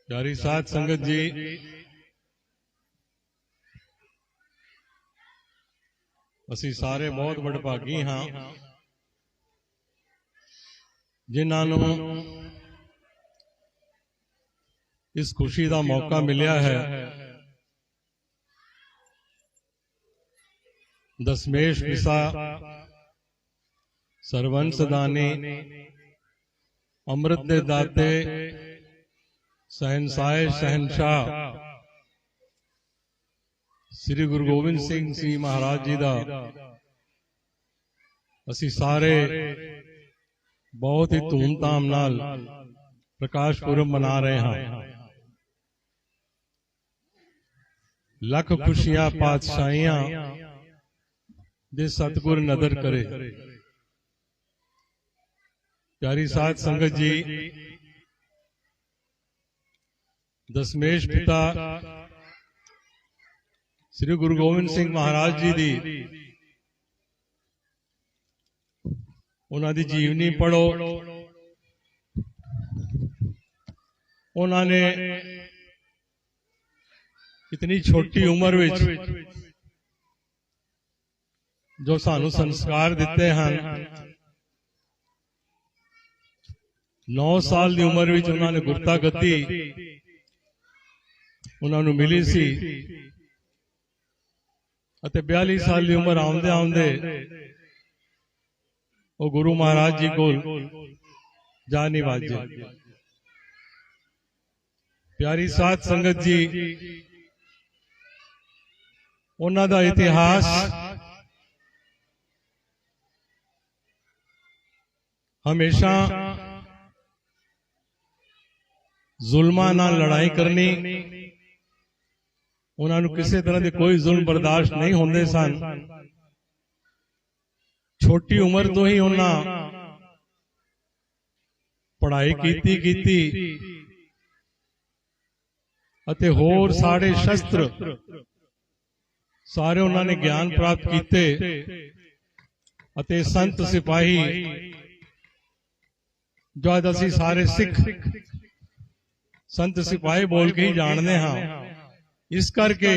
प्यारी साध संगत जी, असी सारे बहुत वडभागी हाँ जिन्हां नूं इस खुशी का मौका मिलिया है। दशमेश पिता सरवंश दानी अमृत दे दाते सहनसाए शहनशाह श्री गुरु गोबिंद सिंह जी महाराज जी का असी सारे बहुत ही धूमधाम नाल प्रकाश पुरब मना रहे हैं। लख खुशियां पातशाहियां दे सतगुर नदर करे। प्यारी साध संगत जी, दशमेश पिता श्री गुरु गोबिंद सिंह महाराज जी दी उन्हां दी जीवनी पढ़ो। उन्होंने इतनी छोटी उम्र विच जो सानू संस्कार दिते हैं, 9 साल की उम्र विच उन्होंने गुरता गद्दी उन्होंने मिली सी अते 42 साल की उम्र आउंदे आउंदे वो गुरु महाराज जी को जा नहीं वाजे। प्यारी साध संगत जी, उन्हां दा इतिहास हमेशा जुल्मां नाल लड़ाई करनी, उन्होंने किसी तरह के कोई जुल्म बर्दाश्त नहीं होंदे सन। छोटी उम्र तो ही उन्होंने पढ़ाई कीती अते होर सारे शस्त्र सारे उन्होंने ज्ञान प्राप्त किए अते संत सिपाही जो अज असी सारे सिख संत सिपाही बोल के ही जानते हाँ। इस करके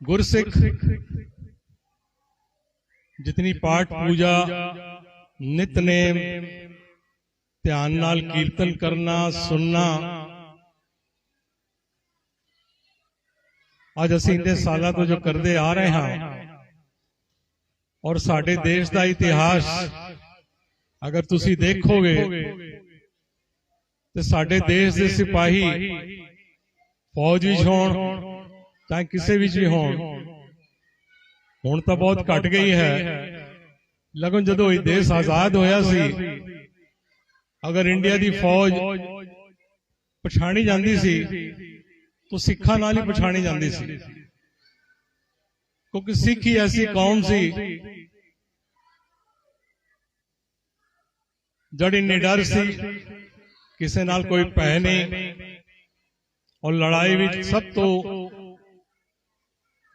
गुरसिख जितनी पाठ पूजा नितनेम ध्यान नाल कीर्तन करना सुनना आज असी इन्ने साल तो जो करते आ रहे हैं, और साडे देश का इतिहास अगर तुसी देखोगे तो साडे देश के सिपाही फौज विच होण चाहे किसी विच भी होण, हुण तो बहुत घट गई है, लेकिन जदों ये देश आजाद होया सी, अगर इंडिया की फौज पछाणी जाती सी तो सिखां नाल ही पछाणी जाती सी, क्योंकि सिख ही ऐसी कौम सी जड़ी निडर सी, किसी नाल कोई भय नहीं, और लड़ाई विच सब तो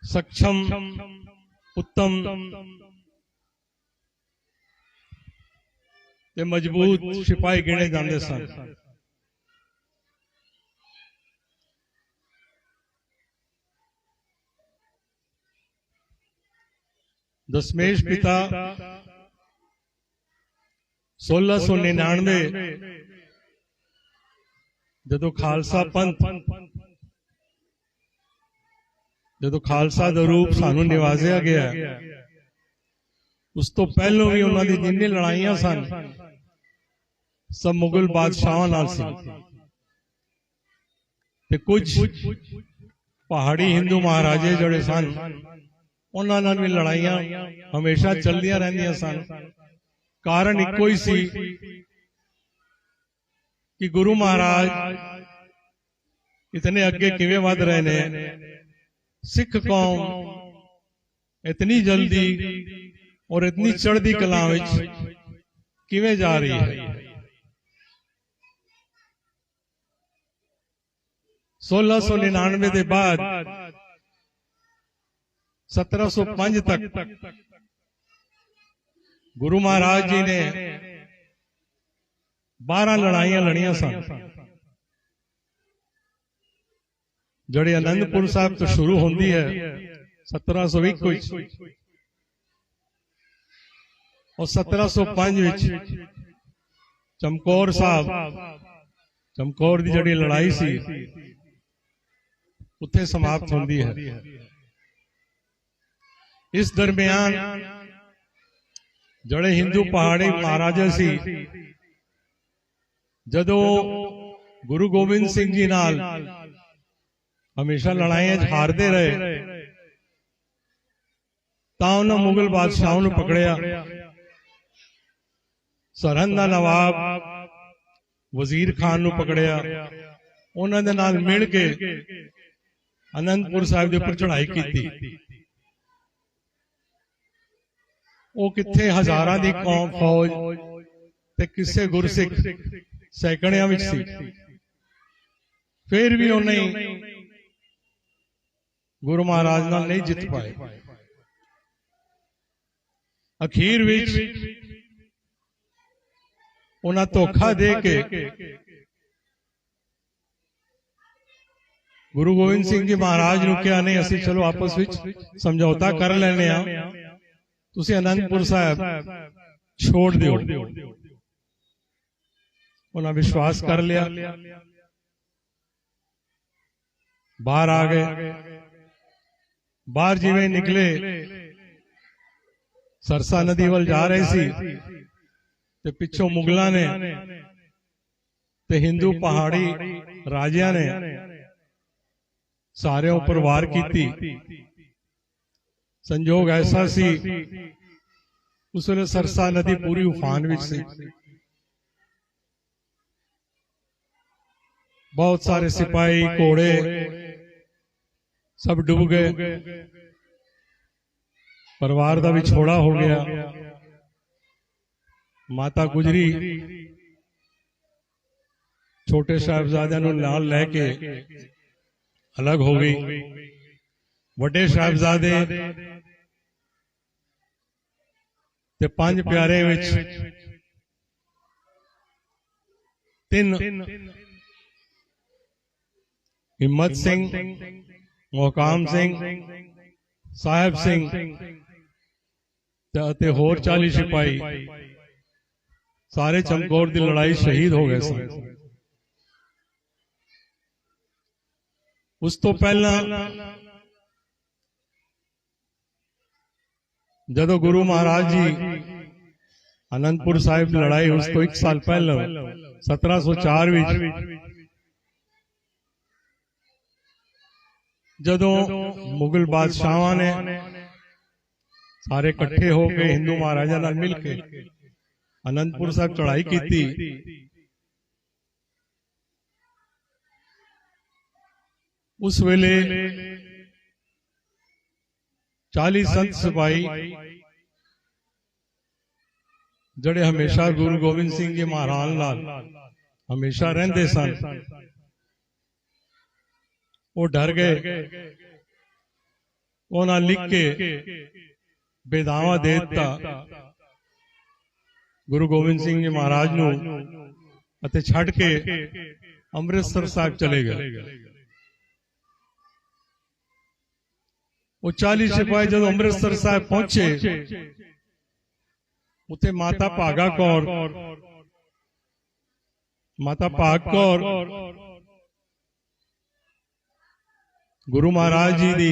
सक्षम उत्तम ते मजबूत सिपाही गिने जाते सन। दशमेश पिता 1699 जदों खालसा पंथ जदों खालसा दा रूप सानू निवाजिया गया, उस तो पहलों भी उन्होंने जिन्नी लड़ाइयां सन सब मुगल बादशाहों नाल सी, ते कुछ पहाड़ी हिंदू महाराजे जड़े सन उन्हां नाल भी लड़ाइयां हमेशा चलदियां रहंदियां सन। कारण इक्को ही सी कि गुरु महाराज इतने अगे किवें वध रहे ने, सिख कौम इतनी जल्दी और इतनी चढ़ती कला विच किवें जा रही है। 1699 के बाद 1705 तक गुरु महाराज जी ने 12 ਲੜਾਈਆਂ ਲੜੀਆਂ ਸਨ, ਜਿਹੜੀ ਆਨੰਦਪੁਰ ਸਾਹਿਬ ਤੋਂ ਸ਼ੁਰੂ ਹੁੰਦੀ ਹੈ 1701 ਵਿੱਚ, और 1705 ਵਿੱਚ ਚਮਕੌਰ ਸਾਹਿਬ, ਚਮਕੌਰ ਦੀ ਜਿਹੜੀ ਲੜਾਈ ਸੀ ਉੱਥੇ ਸਮਾਪਤ ਹੁੰਦੀ ਹੈ। ਇਸ ਦਰਮਿਆਨ ਜਿਹੜੇ ਹਿੰਦੂ ਪਹਾੜੀ ਮਹਾਰਾਜਾ ਸੀ, ਜਦੋਂ ਗੁਰੂ ਗੋਬਿੰਦ ਸਿੰਘ ਜੀ ਨਾਲ ਹਮੇਸ਼ਾ ਲੜਾਈਆਂ 'ਚ ਹਾਰਦੇ ਰਹੇ, ਤਾਂ ਉਹਨਾਂ ਮੁਗਲ ਬਾਦਸ਼ਾਹਾਂ ਨੂੰ ਪਕੜਿਆ। ਸਰਹੰਦ ਦਾ ਨਵਾਬ ਵਜ਼ੀਰ ਖਾਨ ਨੂੰ ਪਕੜਿਆ, ਉਹਨਾਂ ਦੇ ਨਾਲ ਮਿਲ ਕੇ ਅਨੰਦਪੁਰ ਸਾਹਿਬ ਦੇ ਉੱਪਰ ਚੜ੍ਹਾਈ ਕੀਤੀ। ਉਹ ਕਿੱਥੇ ਹਜ਼ਾਰਾਂ ਦੀ ਕੌਮ ਫੌਜ ਤੇ ਕਿਸੇ ਗੁਰਸਿੱਖ ਸੈਕੜਿਆਂ ਵਿੱਚ ਸੀ, ਫਿਰ ਵੀ ਉਹ ਨਹੀਂ ਗੁਰੂ ਮਹਾਰਾਜ ਨਾਲ ਨਹੀਂ ਜਿੱਤ ਪਾਏ। ਅਖੀਰ ਵਿੱਚ ਉਹਨਾਂ ਧੋਖਾ ਦੇ ਕੇ ਗੁਰੂ ਗੋਬਿੰਦ ਸਿੰਘ ਜੀ ਮਹਾਰਾਜ ਨੂੰ ਕਿਹਾ, ਨਹੀਂ ਅਸੀਂ ਚਲੋ ਆਪਸ ਵਿੱਚ ਸਮਝੌਤਾ ਕਰ ਲੈਣੇ ਆ, ਤੁਸੀਂ ਅਨੰਦਪੁਰ ਸਾਹਿਬ ਛੋੜ ਦਿਓ। ਉਹਨਾਂ ਵਿਸ਼ਵਾਸ ਕਰ ਲਿਆ, ਬਾਹਰ ਆ ਗਏ। ਬਾਹਰ ਜਿਵੇਂ ਨਿਕਲੇ, ਸਰਸਾ ਨਦੀ ਵੱਲ ਜਾ ਰਹੇ ਸੀ ਤੇ ਪਿੱਛੋਂ ਮੁਗਲਾਂ ਨੇ ਤੇ ਹਿੰਦੂ ਪਹਾੜੀ ਰਾਜਿਆਂ ਨੇ ਸਾਰਿਆਂ ਉੱਪਰ ਵਾਰ ਕੀਤੀ। ਸੰਜੋਗ ਐਸਾ ਸੀ, ਉਸ ਵੇਲੇ ਸਰਸਾ ਨਦੀ ਪੂਰੀ ਉਫਾਨ ਵਿੱਚ ਸੀ, ਬਹੁਤ ਸਾਰੇ ਸਿਪਾਹੀ ਘੋੜੇ सब डूब गए, परिवार का विछोड़ा हो गया। माता गुजरी छोटे साहिबजादे नूं नाल लैके अलग हो गई। वड्डे साहिबजादे ते पंज प्यारे विच तीन हिम्मत सिंह, मोहकाम सिंह, साहिब सिंह ते होर 40 सिपाही सारे चमकौर की लड़ाई शहीद हो गए सन। उस तो पहला जदों गुरु महाराज जी आनंदपुर साहिब लड़ाई, उस तो 1 साल पहले 1704 विच जदों मुगल बादशाहां ने सारे इकट्ठे होकर हिंदू महाराजा नाल मिल के आनंदपुर साहब चढ़ाई की, उस वेले 40 संत सिपाही जड़े हमेशा गुरु गोबिंद सिंह जी महाराज नाल हमेशा रहंदे सन, वो डर गए। उन्होंने लिख के बेदावा दे दिता गुरु गोबिंद सिंह जी महाराज नूं अते छड़ के अमृतसर साहब चले गए। वो 40 सिपाही जब अमृतसर साहब पहुंचे, उत्थे माता भागा कौर, माता भाग कौर गुरु महाराज जी दी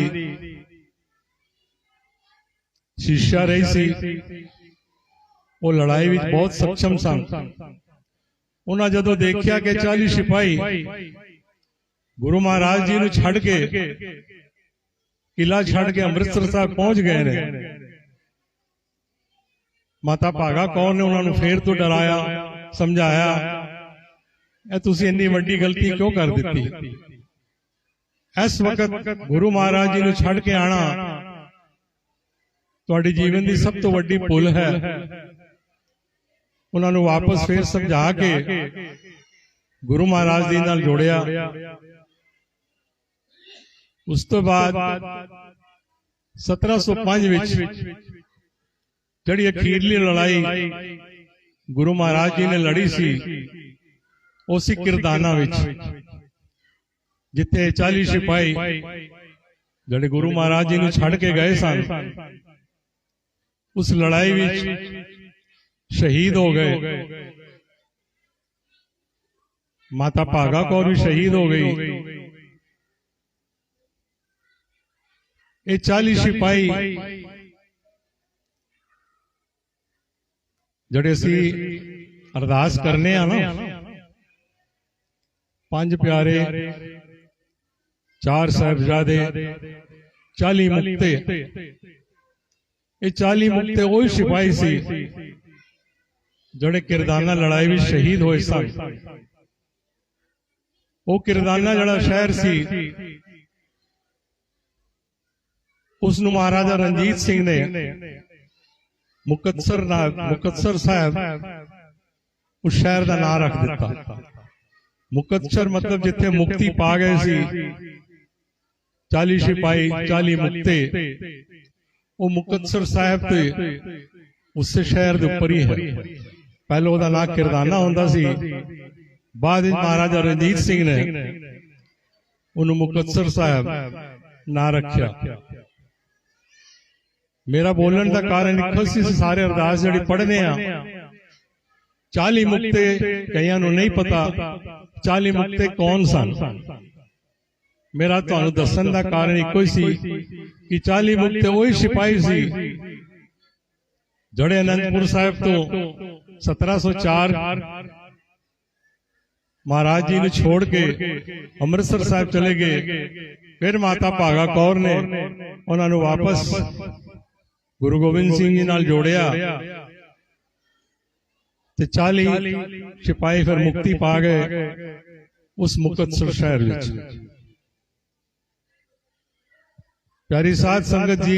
शिष्या रही सी। वो लड़ाई विच बहुत सक्षम सन। उन्हें जदों देखिया कि 40 सिपाही गुरु महाराज जी नूं छड़ के किला छड़ के अमृतसर साहब पहुंच गए ने, माता भागा कौर ने उन्होंने फिर तो डराया, समझाया, तुसीं इन्नी वड्डी गलती क्यों कर दी। इस वक्त गुरु महाराज जी नूं छड़ के आना तुहाडी जीवन की सब तो वड्डी भुल है। उन्होंने वापस फिर समझा के गुरु महाराज जी नाल जोड़िया। उस तो बाद 1705 विच जिहड़ी अखीरली लड़ाई गुरु महाराज जी ने लड़ी सी, उसी किरदाना विच जिथे 40 सिपाही जिहड़े गुरु महाराज जी नूं छड़ के गए सन, उस लड़ाई विच शहीद हो गए। माता भागा कौर भी शहीद हो गई। ये 40 सिपाही जिहड़े असी अरदास करने आ ना, 5 प्यारे, 4 साहिबजादे, 40 मुक्ते, ये 40 मुक्ते वही सिपाही सी जिहड़े किरदाना लड़ाई में शहीद होए सन। वो किरदाना जिहड़ा शहर सी, उसनूं महाराजा रणजीत सिंह ने मुकतसर साहब उस शहर का नाम रख दिता। मुकतसर मतलब जिथे मुक्ति पा गए सी 40 सिपाही, 40 मुक्ते, वो मुकतसर साहब ते उस शहर के उपर ही है। पहले उसका नाम किरदाना होंदा सी, बाद महाराजा रणजीत सिंह ने उन्होंने मुकतसर साहब ना रखा। मेरा बोलने का कारण इक्को सी, सारे अरदास जिहड़ी पढ़ने आ 40 मुक्ते कईयां नूं नहीं पता 40 मुक्ते कौन सन। मेरा तुहानूं दस्सण दा कारण इक्को ही सी कि 40 मुक्ते वही सिपाही सी जिहड़े आनंदपुर साहिब तो 1704 महाराज जी ने छोड़ के अमृतसर साहिब चले गए। फिर माता भागा कौर ने उन्होंने वापस गुरु गोबिंद सिंह जी नाल जोड़िया ते 40 सिपाही फिर मुक्ति पा गए उस मुकतसर शहर विच। प्यारी साध संगत जी,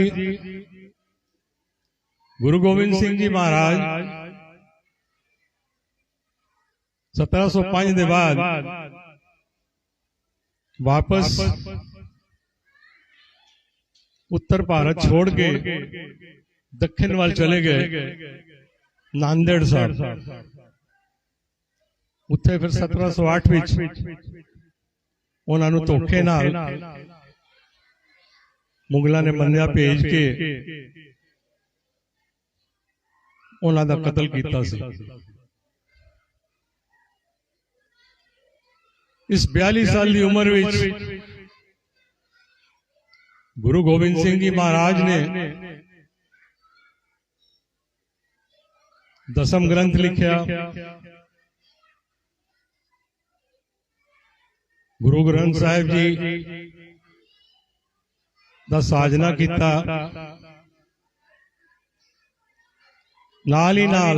गुरु गोबिंद सिंह जी महाराज 1705 के बाद वापस उत्तर भारत छोड़ के दक्षिण वाल चले गए नांदेड़ साहब। उत्थे फिर 1708 विच उन्होंने धोखे नाल मुगलों ने मन्या भेज के उन्हों का कतल किया सी। इस 42 साल की उम्र विच गुरु गोबिंद सिंह जी महाराज ने दसम ग्रंथ लिखा, गुरु ग्रंथ साहिब जी दा साजना किया। नाल ही नाल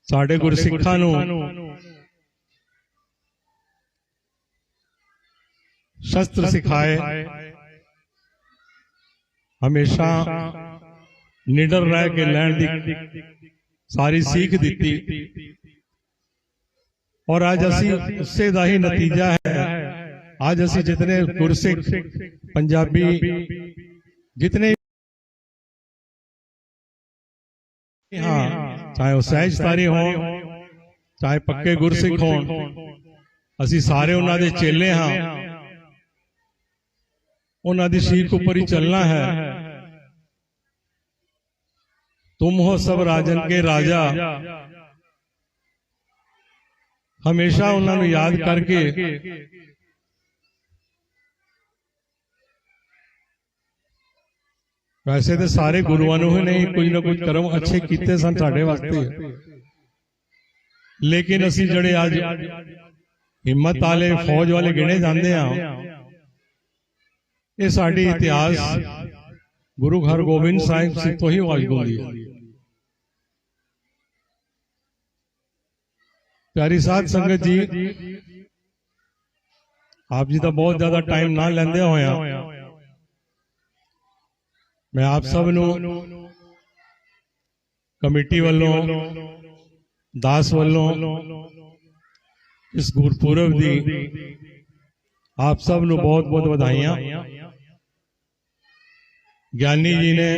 साडे गुरसिखां नूं शस्त्र सिखाए, हमेशा निडर रह के लैण दी सारी सीख दी। और आज असी उससे दा ही नतीजा है, आज असी जितने गुरसिख पंजाबी जितने हाँ, चाहे वो सहजधारी हो चाहे पक्के गुरसिख हो, असी सारे उन्हां दे चेले हाँ, उन्हां दी सीख उपर ही चलना है। तुम हो सब राजन के राजा, हमेशा उन्होंने याद करके वैसे तो सारे गुरुओं ने नहीं कुछ ना कुछ कर्म अच्छे किए सन साडे वास्ते, लेकिन असी जड़े आज हिम्मत वाले फौज वाले गिने जाते हैं, ये साडी इतिहास गुरु हरगोबिंद साहिब सिंह तो ही वाजगुंदी है। प्यारी साध संगत जी, आप जी का बहुत ज्यादा टाइम ना लेंदे होया मैं आप सब कमेटी वालों दास वालों इस गुरपुरब दी आप सब नु बहुत बहुत बधाइयां। ज्ञानी जी ने,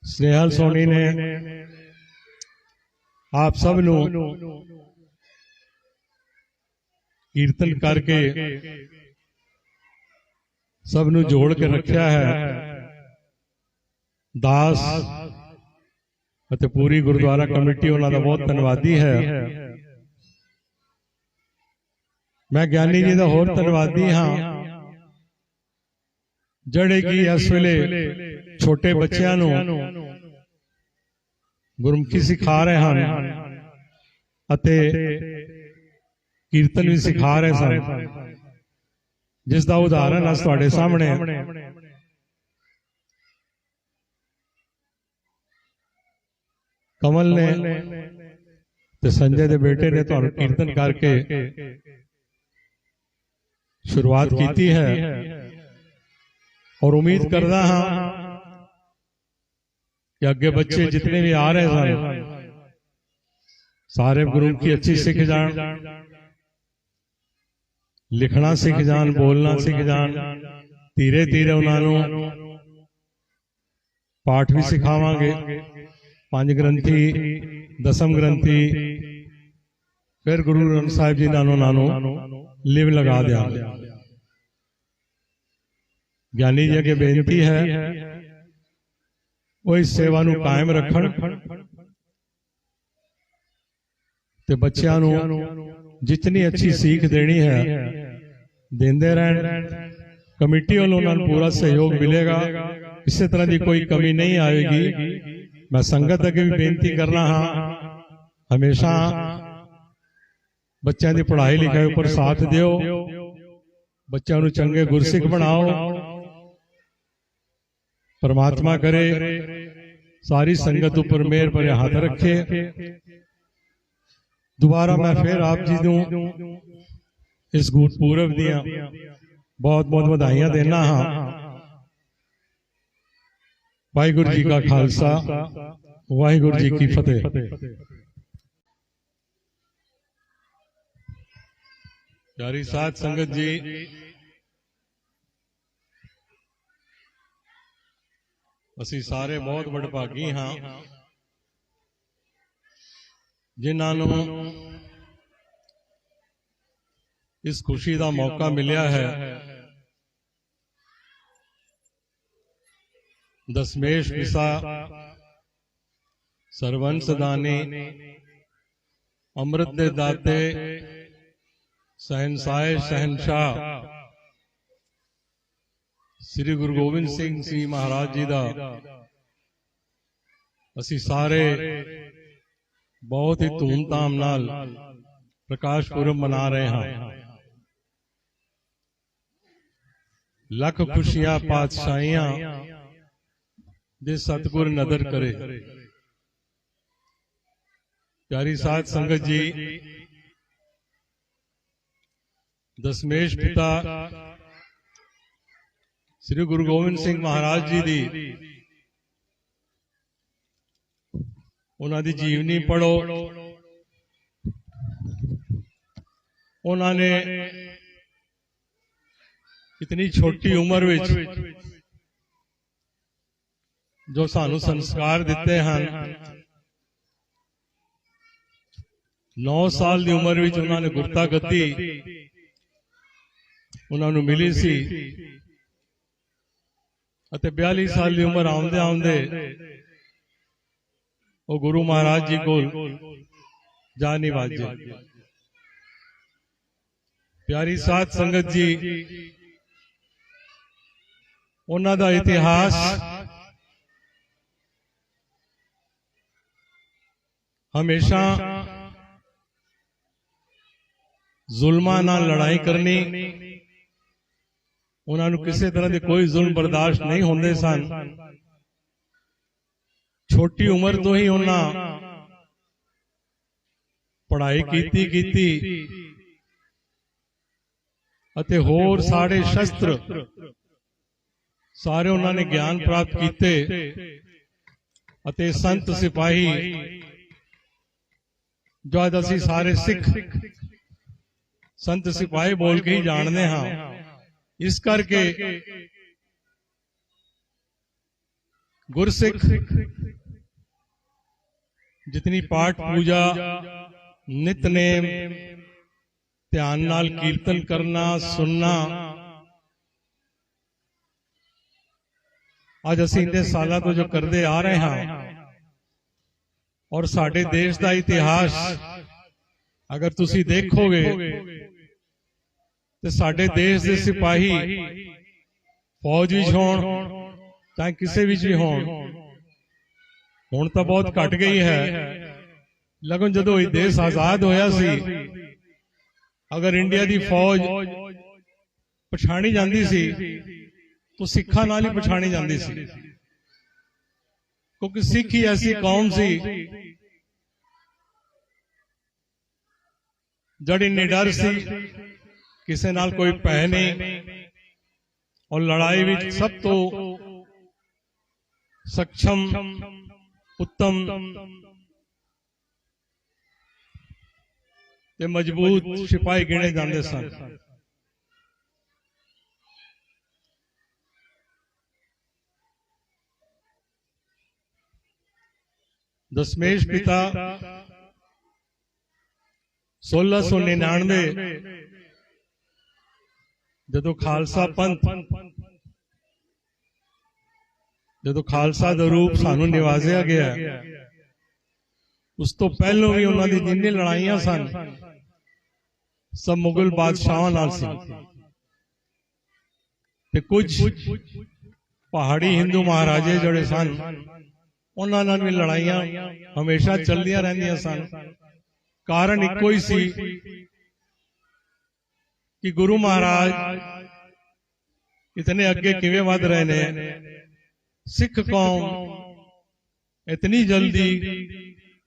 स्नेहल सोनी ने, आप सब ਨੂੰ ਕੀਰਤਨ ਕਰਕੇ ਸਭ ਨੂੰ ਜੋੜ ਕੇ ਰੱਖਿਆ ਹੈ। ਦਾਸ ਅਤੇ ਪੂਰੀ ਗੁਰਦੁਆਰਾ ਕਮੇਟੀ ਉਹਨਾਂ ਦਾ ਬਹੁਤ ਧੰਨਵਾਦੀ ਹੈ। मैं ਗਿਆਨੀ जी ਦਾ ਹੋਰ ਧੰਨਵਾਦੀ ਹਾਂ ਜਿਹੜੇ ਕਿ ਇਸ ਵੇਲੇ ਛੋਟੇ ਬੱਚਿਆਂ ਨੂੰ ਗੁਰਮੁਖੀ ਸਿਖਾ ਰਹੇ ਹਨ ਅਤੇ ਕੀਰਤਨ ਵੀ ਸਿਖਾ ਰਹੇ ਸਨ, ਜਿਸ ਦਾ ਉਦਾਹਰਨ ਅੱਜ ਤੁਹਾਡੇ ਸਾਹਮਣੇ ਹੈ। ਕਮਲ ਨੇ ਤੇ ਸੰਜੇ ਦੇ ਬੇਟੇ ਨੇ ਤੁਹਾਨੂੰ ਕੀਰਤਨ ਕਰਕੇ शुरुआत की है और उम्मीद करता हाँ कि अगे बच्चे जितने भी आ रहे हैं सारे गुरु की अच्छी सीख जान, लिखना सीख जान, बोलना सीख जान। धीरे धीरे उन्होंने पाठ भी सिखावांगे, 5 ग्रंथी, 10 ग्रंथी, फिर गुरु ग्रंथ साहिब जी नानों लिव लगा दिया। ज्ञानी जी अगे बेनती है वो इस सेवा नूं कायम रखण ते बच्चियां नूं जितनी अच्छी सीख देनी है देंदे रहन। कमेटी वालों नाल पूरा सहयोग मिलेगा, किसी तरह की कोई कमी नहीं आएगी। मैं संगत अगे भी बेनती करना हाँ हमेशा बच्चों की पढ़ाई लिखाई उपर साथ दियो, बच्चों नूं चंगे गुरसिख बनाओ। परमात्मा करे सारी संगत उपर मेहर भरे हाथ रखे। दोबारा मैं फिर आप जी नूं इस गुरपुरब दियां बहुत बहुत बधाइयां देना हाँ। वाहिगुरू जी का खालसा, वाहिगुरू जी की फतेह। प्यारी साध संगत जी, असी सारे बहुत वडभागी हाँ जिन्होंने इस खुशी का मौका मिलिया है। दशमेश पिसा सरवंश दानी अमृत दे दाते सहनसाए शहनशाह श्री गुरु गोबिंद सिंह जी महाराज जी का असी सारे बहुत ही धूमधाम नाल प्रकाश पुरब मना रहे हैं। लख खुशियां पातशाहियां दे सतगुर नदर करे। प्यारी साध संगत जी, दशमेश पिता श्री गुरु गोबिंद सिंह महाराज जी दी उन्हां दी जीवनी पढ़ो। उन्होंने इतनी छोटी उम्र विच जो सानू संस्कार दिते हैं, 9 साल की उम्र विच उन्होंने गुरता गति उन्होंने मिली सी अते 42 साल की उम्र आउंदे आउंदे वो गुरु महाराज जी को जा नहीं वाजे। प्यारी साध संगत जी, उन्हां दा इतिहास हमेशा जुल्मां नाल लड़ाई करनी, उन्होंने किसी तरह के कोई जुल्म बर्दाश्त नहीं होंदे सन। छोटी उम्र तो ही उन्होंने पढ़ाई की अते होर सारे शस्त्र सारे उन्होंने ज्ञान प्राप्त किए अते संत सिपाही जो अज असीं सारे सिख संत सिपाही बोल के ही जानते हाँ। इस करके गुरसिख जितनी पाठ पूजा नितनेम ध्यान नाल कीर्तन करना सुनना आज असीं इन्ने सालों तो जो करते आ रहे हैं और साडे देश का इतिहास अगर तुसी देखोगे तो साडे देश के सिपाही फौज विच होण चाहे किसी विच भी होण हुण तो बहुत घट गई है लेकिन जदों ये देश आजाद होया सी अगर इंडिया की फौज पछाणी जाती सी तो सिखां नाल ही पछाणी जाती सी क्योंकि सिख ही ऐसी कौम सी जड़ी निडर सी किसी नाल कोई भय नहीं और लड़ाई विच सब तो सक्षम उत्तम ते मजबूत सिपाही गिने जाते सन। दशमेश पिता 1699 जदों खालसा पंथ जदों खालसा दा रूप सानू निवाजिया गया उस तो पहलों भी उन्होंने जिन्नी लड़ाइयां सन सब मुगल बादशाहों नाल सी ते कुछ पहाड़ी हिंदू महाराजे जड़े सन उन्हां नाल भी लड़ाइयां हमेशा चलदियां रहंदियां सन। कारण इक्को ही सी कि गुरु महाराज इतने अगे किवें वध रहे ने सिख कौम इतनी जल्दी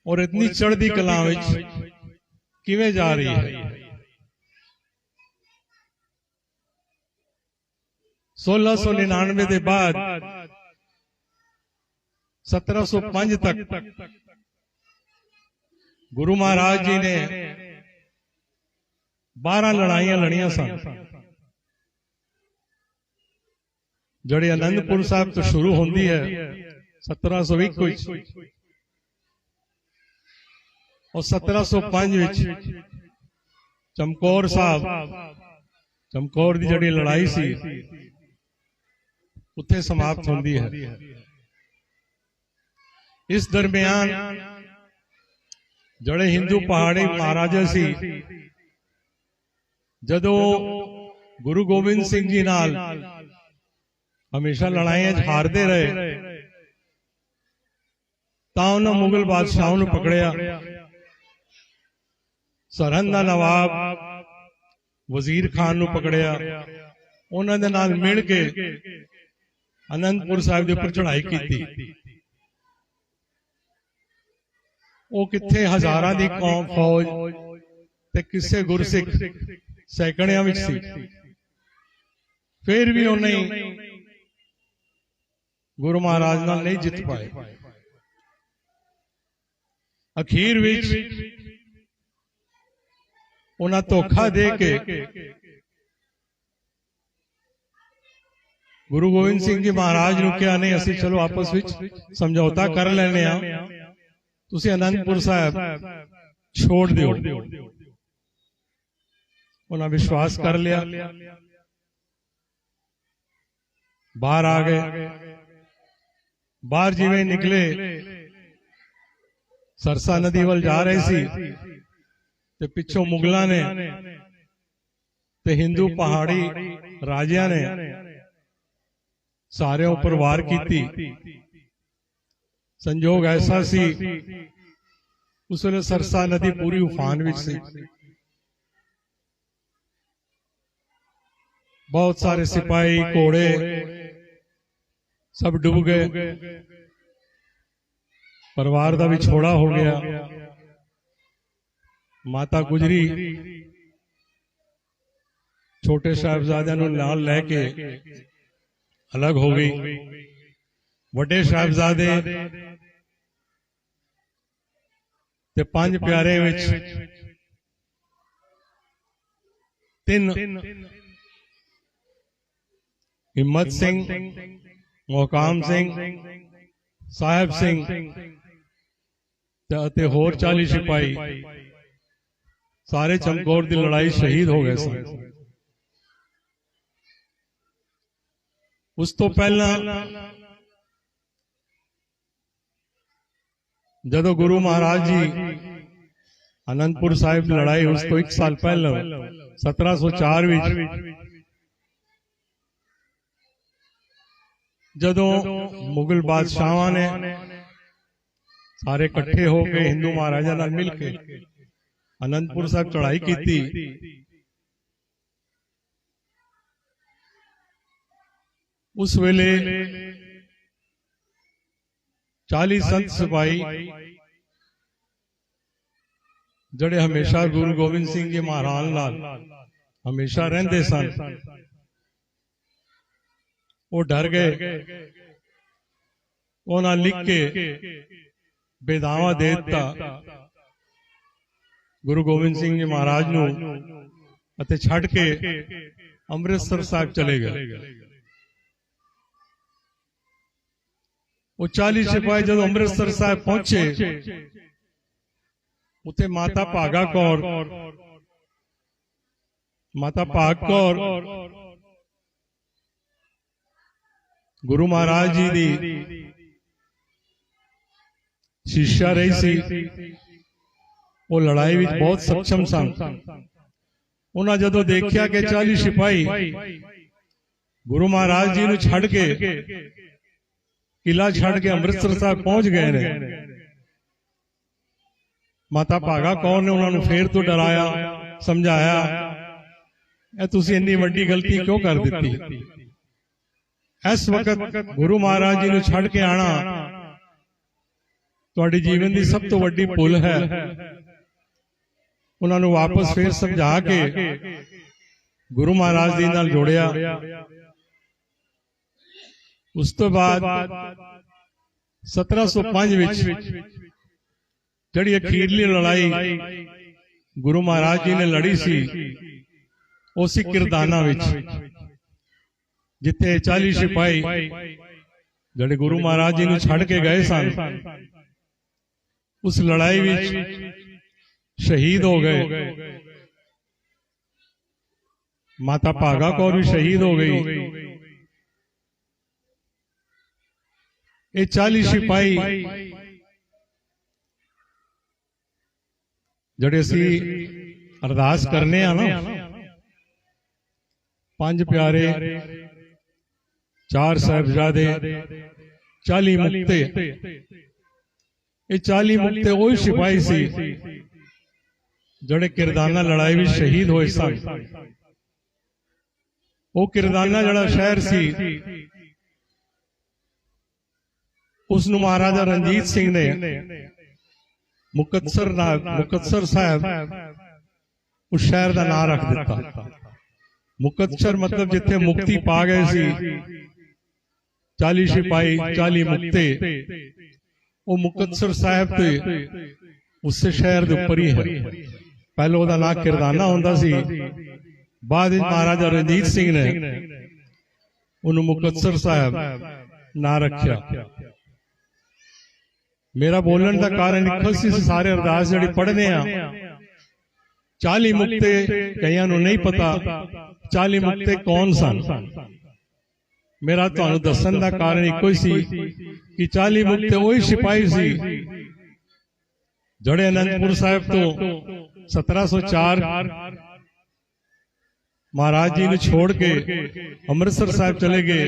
और इतनी चढ़दी कला विच किवें जा रही है। 1699 के बाद 1705 तक गुरु महाराज जी ने 12 लड़ाइयां लड़ियां सन जड़ी आनंदपुर साहब तो शुरू होती है 1721 और 1705 चमकौर साहब चमकौर की जड़ी लड़ाई सी उत्थे समाप्त होती है। इस दरमियान जड़े हिंदू पहाड़ी महाराजा सी जदों गुरु गोबिंद सिंह जी नाल हमेशा लड़ाइयां हारते रहे तां उन्होंने मुगल बादशाहों ने पकड़िया सरहंद दा नवाब वजीर खान नूं पकड़िया उन्हां दे नाल मिल के आनंदपुर साहिब के उपर चढ़ाई की। वो किथे हजारां दी कौम फौज ते किसे गुरसिख सैकड़ियां विच सी फिर भी उन्हें गुरु महाराज नाल नहीं जित पाए। अखीर विच उन्हें धोखा दे के गुरु गोबिंद सिंह जी महाराज नूं कहा नहीं असीं चलो आपस विच समझौता कर लैने आ तुसीं आनंदपुर साहब छोड़ दिओ। उन्हें विश्वास कर लिया बाहर आ गए। बाहर जिवें निकले सरसा नदी वल जा रहे सी ते पिछों मुगलों ने ते हिंदू पहाड़ी राजियां ने सारे उपर वार की। संजोग ऐसा सी उस वेले सरसा नदी पूरी उफान विच सी बहुत सारे सिपाही घोड़े सब डूब गए परिवार का विछोड़ा हो गया। माता गुजरी छोटे साहिबजादियां नूं नाल लैके अलग हो गई। वड्डे साहिबजादे ते 5 प्यारे विच 3 हिम्मत सिंह मोहकाम सिंह साहिब सिंह ਤੇ ਹੋਰ 40 ਸਿਪਾਹੀ ਸਾਰੇ ਚਮਕੌਰ ਦੀ ਲੜਾਈ ਸ਼ਹੀਦ ਹੋ ਗਏ ਸਨ। ਉਸ ਤੋਂ ਪਹਿਲਾਂ ਜਦੋਂ ਗੁਰੂ ਮਹਾਰਾਜ ਜੀ ਅਨੰਦਪੁਰ ਸਾਹਿਬ ਲੜਾਈ, ਉਸ ਤੋਂ 1 ਸਾਲ ਪਹਿਲਾਂ 1704 ਵਿੱਚ ਜਦੋਂ ਮੁਗਲ ਬਾਦਸ਼ਾਹਾਂ ਨੇ ਸਾਰੇ ਇਕੱਠੇ ਹੋ ਕੇ ਹਿੰਦੂ ਮਹਾਰਾਜਾ ਨਾਲ ਮਿਲ ਕੇ ਅਨੰਦਪੁਰ ਸਾਹਿਬ ਚੜ੍ਹਾਈ ਕੀਤੀ, ਉਸ ਵੇਲੇ 40 ਸੰਤ ਸਿਪਾਹੀ ਜਿਹੜੇ ਹਮੇਸ਼ਾ ਗੁਰੂ ਗੋਬਿੰਦ ਸਿੰਘ ਜੀ ਮਹਾਰਾਜ ਨਾਲ ਹਮੇਸ਼ਾ ਰਹਿੰਦੇ ਸਨ, ਉਹ ਡਰ ਗਏ। ਉਹਨਾਂ ਲਿਖ ਕੇ ਬੇਦਾਵਾ ਦੇ ਦਿੱਤਾ ਗੁਰੂ ਗੋਬਿੰਦ ਸਿੰਘ ਜੀ ਮਹਾਰਾਜ ਨੂੰ ਅਤੇ ਛੱਡ ਕੇ ਅੰਮ੍ਰਿਤਸਰ ਸਾਹਿਬ ਚਲੇ ਗਏ। ਉਹ 40 ਸਿਪਾਹੀ ਜਦੋਂ ਅੰਮ੍ਰਿਤਸਰ ਸਾਹਿਬ ਪਹੁੰਚੇ, ਉੱਥੇ ਮਾਤਾ ਭਾਗਾ ਕੌਰ ਗੁਰੂ ਮਹਾਰਾਜ ਜੀ ਦੀ शिष्या रही सी। वो लड़ाई विच बहुत सक्षम सन। उन्हें जदों देखिया कि 40 सिपाही गुरु महाराज जी नूं छड़ के किला छड़ के अमृतसर साहब पहुंच गए ने, माता भागा कौर ने उन्होंने फिर तो डराया, समझाया, तुसीं इन्नी वड्डी गलती क्यों कर दी। इस वक्त गुरु महाराज जी नूं छड़ के आना ਤੁਹਾਡੇ जीवन की सब तो वड्डी भुल है। उन्होंने वापस फिर समझा के गुरु महाराज जी नाल जोड़िया। उस तो बाद 1705 विच जिहड़ी अखीरली लड़ाई गुरु महाराज जी ने लड़ी सी, उस किरदाना विच जिथे 40 सिपाही जिहड़े गुरु महाराज जी नूं छड़ के गए सन, उस लड़ाई में शहीद हो गए। माता भागा कौर भी शहीद हो गई। ये 40 सिपाही जड़े असी अरदास करने ना, 5 प्यारे, 4 साहिबजादे, 40 मुक्ते, ये 40 मुक्ते वही सिपाही सी जड़े किरदाना लड़ाई में शहीद होए सन। वो किरदाना जड़ा शहर सी, उसनु महाराजा रणजीत सिंह ने मुकतसर साहब उस शहर का नाम रख दिता। मुकतसर मतलब जिथे मुक्ति पा गए सी 40 सिपाही, 40 मुक्ते, वो मुकतसर साहब ते उससे शहर के उपर ही है। पहले उसका नाम किरदाना होंदा सी, बाद महाराजा रणजीत सिंह ने उन्होंने मुकतसर साहब ना रखा। मेरा बोलने का कारण एक सी, सारे अरदास जिहड़ी पढ़ने आ 40 मुक्ते कईयां नूं नहीं पता 40 मुक्ते कौन सन। मेरा तुहानूं दस्सण दा कारण इक्को ही सी कि 40 मुक्ते वही सिपाही सी जड़े आनंदपुर साहब तो 1704 महाराज जी ने छोड़ के अमृतसर साहब चले गए।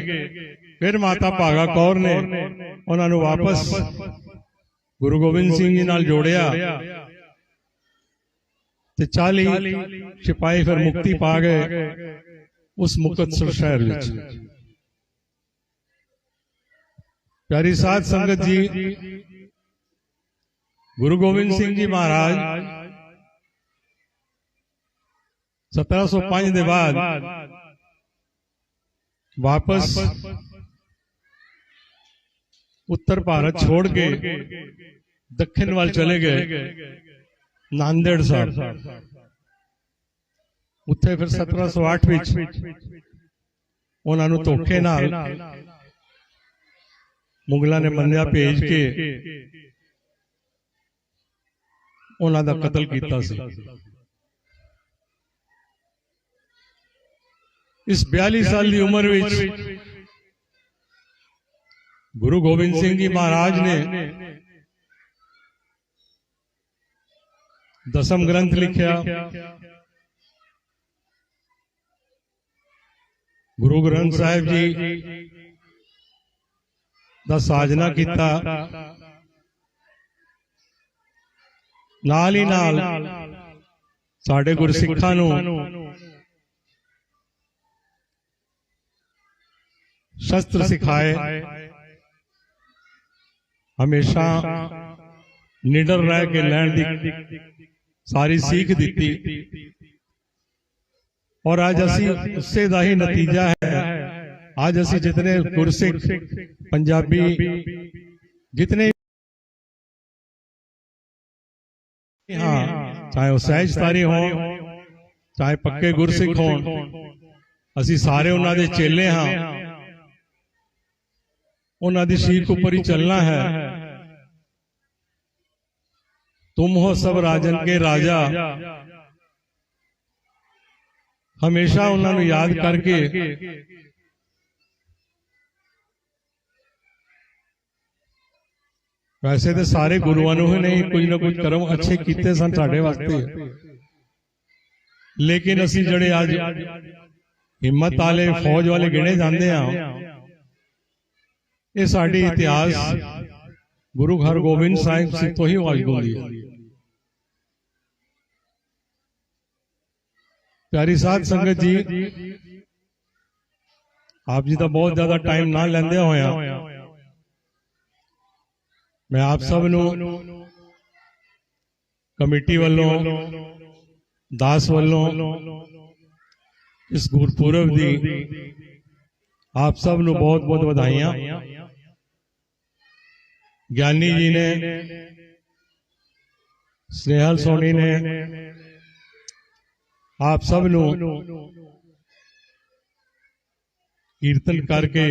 फिर माता भागा कौर ने उन्होंने वापस गुरु गोबिंद सिंह जी नाल जोड़िया ते 40 सिपाही फिर मुक्ति पा गए उस मुकतसर शहर विच। प्यारी साध संगत जी, गुरु गोबिंद सिंह जी महाराज 1705 के बाद वापस उत्तर भारत छोड़ के दक्षिण वाल चले गए नांदेड़ साहब। उत्थे फिर 1708 विच उन्होंने धोखे नाल मुगलों ने मन्या भेज के ਉਹਨਾਂ ਦਾ ਕਤਲ ਕੀਤਾ ਸੀ। इस 42 साल की उम्र विच गुरु गोबिंद सिंह जी महाराज ने दसम ग्रंथ लिखा, गुरु ग्रंथ साहिब जी दा साजना किया, नाल ही नाल साडे गुरसिखां नूं शस्त्र सिखाए, हमेशा निडर रह के लैण दी सारी सीख दी। और आज असी उससे दा ही नतीजा है, आज असी जितने गुरसिख पंजाबी जितने हाँ, चाहे वो सहजधारी हो चाहे पक्के गुरसिख हो, असी सारे उन्हां दे चेले हाँ, उन्हां दी सीख उपर ही चलना है। तुम हो सब राजन के राजा, हमेशा उन्हां नूं याद करके वैसे तो सारे गुरुआं नूं ही नहीं कुछ ना कुछ कर्म अच्छे कीते सन साडे वास्ते, लेकिन असी जड़े अज हिम्मत वाले फौज वाले गिने जाते हैं, ये साडी इतिहास गुरु हरगोबिंद साहिब जी तो ही वाजगुंदी है। प्यारी साध संगत जी, आप जी का बहुत ज्यादा टाइम ना लेंदे होया मैं आप सब नूं कमेटी वालों दास वालों इस गुरपुरब दी आप सब नूं बहुत बहुत बधाइयां। ज्ञानी जी ने, स्नेहल सोनी ने, आप सब नूं कीर्तन करके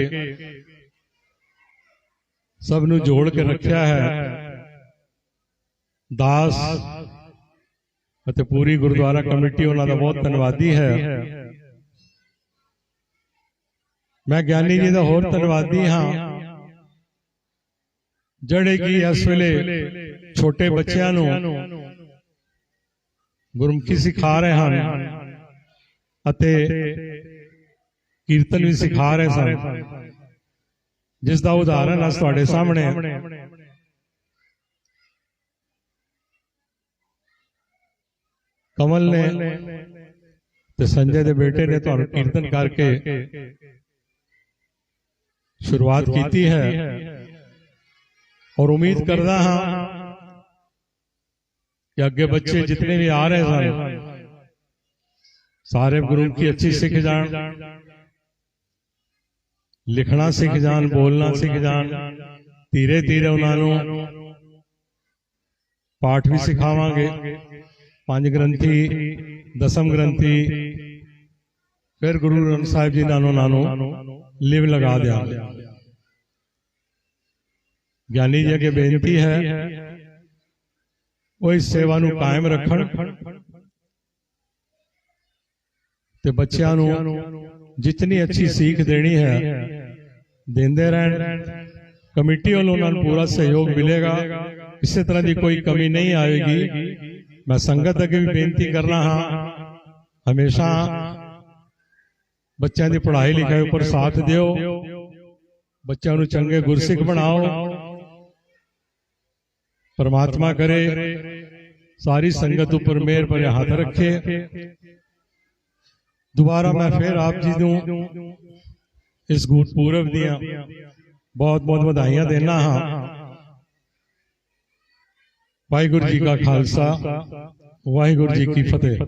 सब नूं जोड़ के रखा है। दास अते पूरी गुरुद्वारा कमेटी उन्हां दा बहुत धन्नवादी है। मैं ज्ञानी जी दा होर धन्नवादी हाँ, जड़े की इस वेले छोटे बच्चों नूं गुरमुखी सिखा रहे हैं अते कीर्तन भी सिखा रहे सन, जिसका उदाहरण अज तुहाडे सामने कमल ने ते संजय दे बेटे ने तुहानूं कीर्तन करके शुरुआत की है। और उम्मीद करता हाँ कि अगे बच्चे जितने भी आ रहे हैं सारे गुरु की अच्छी सीख जान, लिखना सीख जान, बोलना सीख जान। धीरे धीरे उन्होंने पाठ भी सिखावांगे, 5 ग्रंथी, दसम ग्रंथी, फिर गुरु ग्रंथ साहिब जी नानों लिव लगा देंगे। ज्ञानी जी अगे बेनती है वो इस सेवा नूं कायम रखण ते बच्चों नूं जितनी अच्छी सीख देनी है देंदे रहन। कमेटी वालों उन्हां नूं पूरा सहयोग मिलेगा, किसी तरह की कोई कमी नहीं आएगी। मैं संगत अगे भी बेनती करना हाँ, हमेशा बच्चों की पढ़ाई लिखाई उपर साथ दिओ, बच्चों नूं चंगे गुरसिख बनाओ। परमात्मा करे सारी संगत उपर मेहर भरे हाथ रखे। दोबारा मैं फिर आप जी नूं इस गुरपुरब दियां बहुत बहुत बधाइयां देना हाँ। वाहिगुरू जी का खालसा, वाहिगुरू जी की फतेह।